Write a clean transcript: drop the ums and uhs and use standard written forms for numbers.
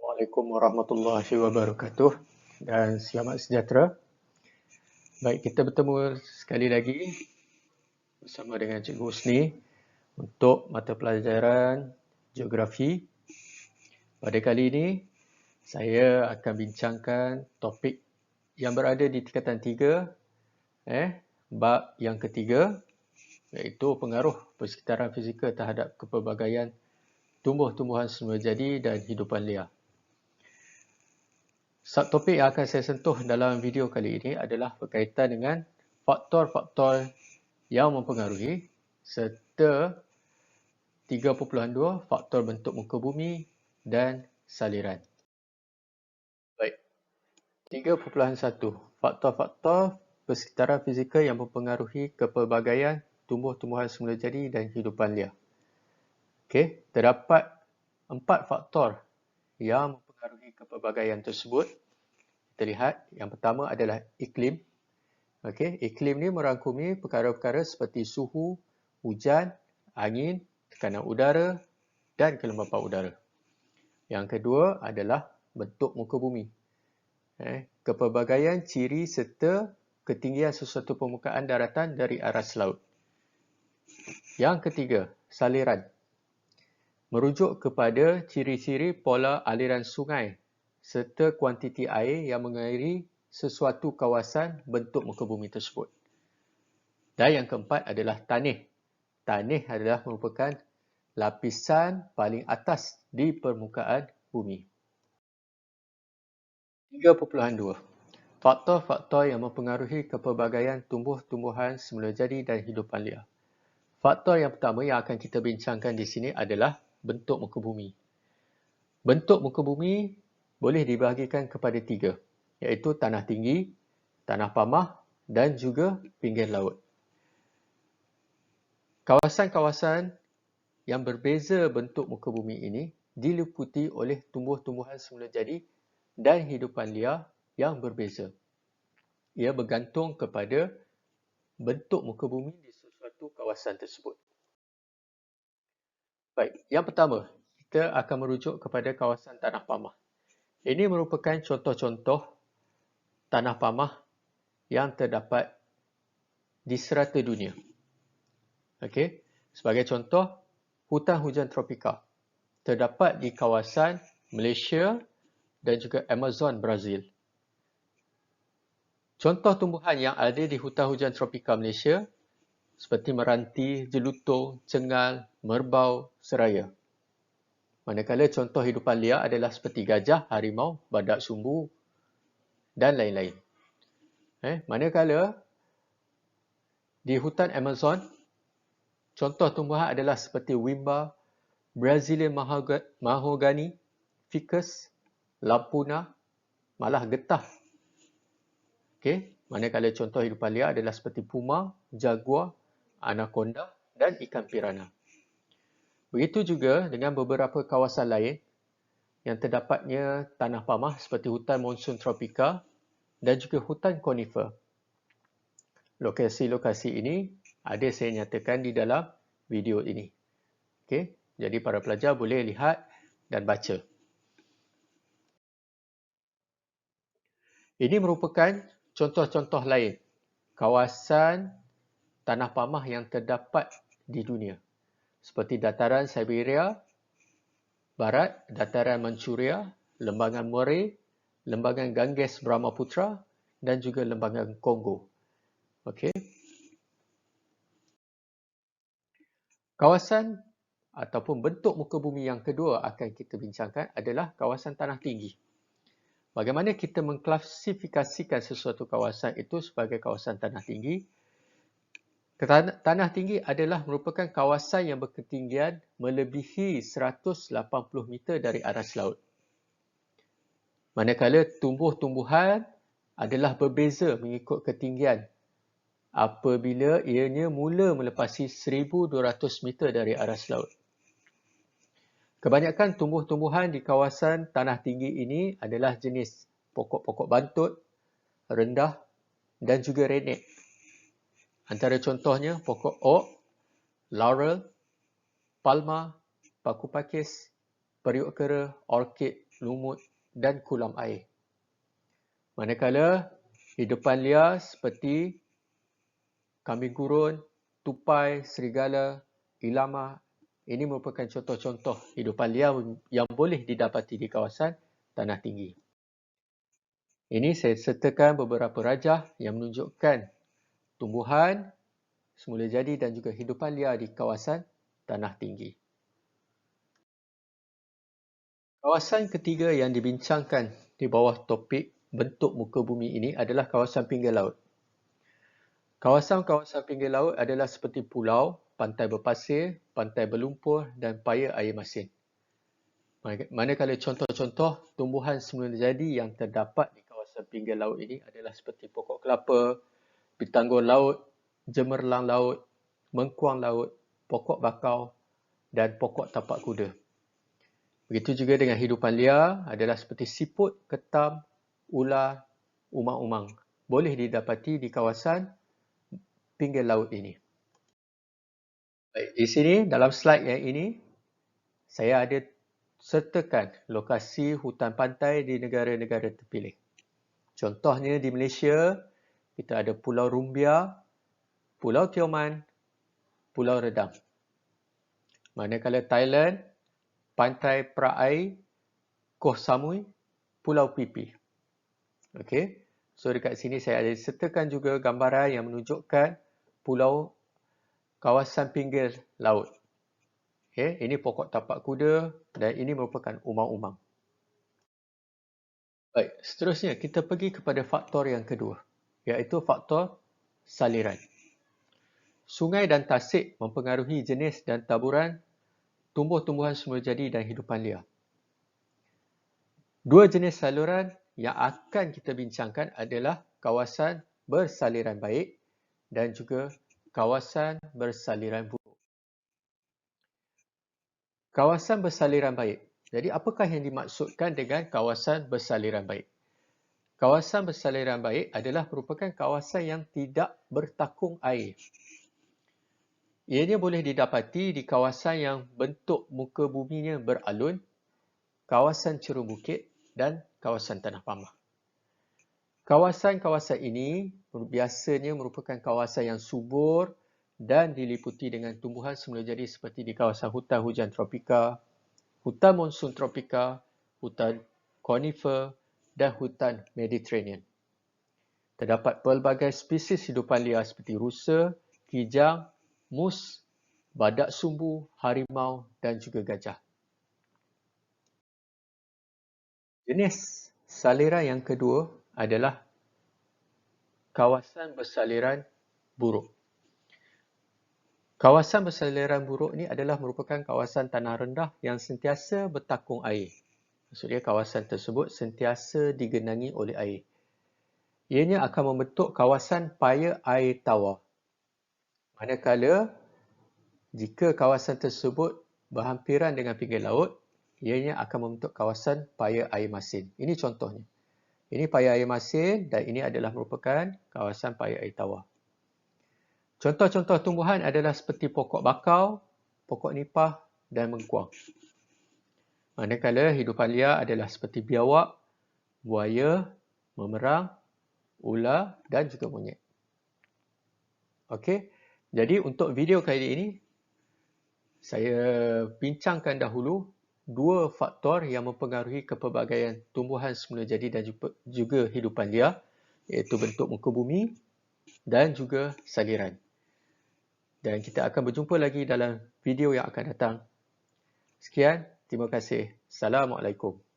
Assalamualaikum warahmatullahi wabarakatuh dan selamat sejahtera. Baik, kita bertemu sekali lagi bersama dengan Cikgu Husni untuk mata pelajaran Geografi. Pada kali ini, saya akan bincangkan topik yang berada di tingkatan 3, bab yang ketiga, iaitu pengaruh persekitaran fizikal terhadap kepelbagaian tumbuh-tumbuhan semula jadi dan hidupan liar. Subtopik yang akan saya sentuh dalam video kali ini adalah berkaitan dengan faktor-faktor yang mempengaruhi serta 3.2 faktor bentuk muka bumi dan saliran. Baik. 3.1 faktor-faktor persekitaran fizikal yang mempengaruhi kepelbagaian tumbuh-tumbuhan semula jadi dan hidupan liar. Okey, terdapat 4 faktor yang mempengaruhi kepelbagaian tersebut. Kita lihat, yang pertama adalah iklim. Okey, iklim ni merangkumi perkara-perkara seperti suhu, hujan, angin, tekanan udara dan kelembapan udara. Yang kedua adalah bentuk muka bumi. Kepelbagaian ciri serta ketinggian sesuatu permukaan daratan dari aras laut. Yang ketiga, saliran. Merujuk kepada ciri-ciri pola aliran sungai serta kuantiti air yang mengairi sesuatu kawasan bentuk muka bumi tersebut. Dan yang keempat adalah tanih. Tanih adalah merupakan lapisan paling atas di permukaan bumi. 3.2 faktor-faktor yang mempengaruhi kepelbagaian tumbuh-tumbuhan semula jadi dan hidupan liar. Faktor yang pertama yang akan kita bincangkan di sini adalah bentuk muka bumi. Bentuk muka bumi boleh dibahagikan kepada 3, iaitu tanah tinggi, tanah pamah dan juga pinggir laut. Kawasan-kawasan yang berbeza bentuk muka bumi ini diliputi oleh tumbuh-tumbuhan semula jadi dan hidupan liar yang berbeza. Ia bergantung kepada bentuk muka bumi di sesuatu kawasan tersebut. Baik, yang pertama, kita akan merujuk kepada kawasan tanah pamah. Ini merupakan contoh-contoh tanah pamah yang terdapat di serata dunia. Okey, sebagai contoh, hutan hujan tropika terdapat di kawasan Malaysia dan juga Amazon, Brazil. Contoh tumbuhan yang ada di hutan hujan tropika Malaysia seperti meranti, jelutung, cengal, merbau, seraya. Manakala contoh hidupan liar adalah seperti gajah, harimau, badak sumbu dan lain-lain. Manakala di hutan Amazon, contoh tumbuhan adalah seperti wimba, Brazilian mahogany, ficus, lampuna, malah getah. Okey, manakala contoh hidupan liar adalah seperti puma, jaguar, anaconda dan ikan piranha. Begitu juga dengan beberapa kawasan lain yang terdapatnya tanah pamah seperti hutan monsun tropika dan juga hutan konifer. Lokasi-lokasi ini ada saya nyatakan di dalam video ini. Okey, jadi para pelajar boleh lihat dan baca. Ini merupakan contoh-contoh lain kawasan tanah pamah yang terdapat di dunia. Seperti dataran Siberia Barat, dataran Manchuria, lembangan Murray, lembangan Ganges Brahmaputra dan juga lembangan Kongo. Okey. Kawasan ataupun bentuk muka bumi yang kedua akan kita bincangkan adalah kawasan tanah tinggi. Bagaimana kita mengklasifikasikan sesuatu kawasan itu sebagai kawasan tanah tinggi? Tanah tinggi adalah merupakan kawasan yang berketinggian melebihi 180 meter dari aras laut. Manakala tumbuh-tumbuhan adalah berbeza mengikut ketinggian apabila ianya mula melepasi 1,200 meter dari aras laut. Kebanyakan tumbuh-tumbuhan di kawasan tanah tinggi ini adalah jenis pokok-pokok bantut, rendah dan juga renek. Antara contohnya pokok oak, laurel, palma, paku pakis, periuk kera, orkid lumut dan kulam air. Manakala hidupan liar seperti kambing gurun, tupai, serigala, ilama, ini merupakan contoh-contoh hidupan liar yang boleh didapati di kawasan tanah tinggi. Ini saya sertakan beberapa rajah yang menunjukkan tumbuhan semula jadi dan juga hidupan liar di kawasan tanah tinggi. Kawasan ketiga yang dibincangkan di bawah topik bentuk muka bumi ini adalah kawasan pinggir laut. Kawasan-kawasan pinggir laut adalah seperti pulau, pantai berpasir, pantai berlumpur dan paya air masin. Manakala contoh-contoh tumbuhan semula jadi yang terdapat di kawasan pinggir laut ini adalah seperti pokok kelapa, pitanggul laut, cemerlang laut, mengkuang laut, pokok bakau dan pokok tapak kuda. Begitu juga dengan hidupan liar adalah seperti siput, ketam, ular, umang-umang. Boleh didapati di kawasan pinggir laut ini. Baik, di sini dalam slide yang ini saya ada sertakan lokasi hutan pantai di negara-negara terpilih. Contohnya di Malaysia, kita ada Pulau Rumbia, Pulau Tioman, Pulau Redang. Manakala Thailand, Pantai Praai, Koh Samui, Pulau Pipi. Okey. So dekat sini saya ada sertakan juga gambaran yang menunjukkan pulau kawasan pinggir laut. Okey, ini pokok tapak kuda dan ini merupakan umang-umang. Baik, seterusnya kita pergi kepada faktor yang kedua, iaitu faktor saliran. Sungai dan tasik mempengaruhi jenis dan taburan tumbuh-tumbuhan semula jadi dan hidupan liar. Dua jenis saluran yang akan kita bincangkan adalah kawasan bersaliran baik dan juga kawasan bersaliran buruk. Kawasan bersaliran baik. Jadi apakah yang dimaksudkan dengan kawasan bersaliran baik? Kawasan bersaliran baik adalah merupakan kawasan yang tidak bertakung air. Ianya boleh didapati di kawasan yang bentuk muka buminya beralun, kawasan cerung bukit dan kawasan tanah pamah. Kawasan-kawasan ini biasanya merupakan kawasan yang subur dan diliputi dengan tumbuhan semula jadi seperti di kawasan hutan hujan tropika, hutan monsun tropika, hutan conifer dan hutan Mediterranean. Terdapat pelbagai spesies hidupan liar seperti rusa, kijang, mus, badak sumbu, harimau dan juga gajah. Jenis saliran yang kedua adalah kawasan bersaliran buruk. Kawasan bersaliran buruk ini adalah merupakan kawasan tanah rendah yang sentiasa bertakung air. Maksudnya kawasan tersebut sentiasa digenangi oleh air. Ianya akan membentuk kawasan paya air tawar. Manakala jika kawasan tersebut berhampiran dengan pinggir laut, ianya akan membentuk kawasan paya air masin. Ini contohnya. Ini paya air masin dan ini adalah merupakan kawasan paya air tawar. Contoh-contoh tumbuhan adalah seperti pokok bakau, pokok nipah dan mengkuang. Manakala hidupan liar adalah seperti biawak, buaya, memerang, ular dan juga monyet. Okey, jadi untuk video kali ini, saya bincangkan dahulu dua faktor yang mempengaruhi kepelbagaian tumbuhan semula jadi dan juga hidupan liar, iaitu bentuk muka bumi dan juga saliran. Dan kita akan berjumpa lagi dalam video yang akan datang. Sekian, terima kasih. Assalamualaikum.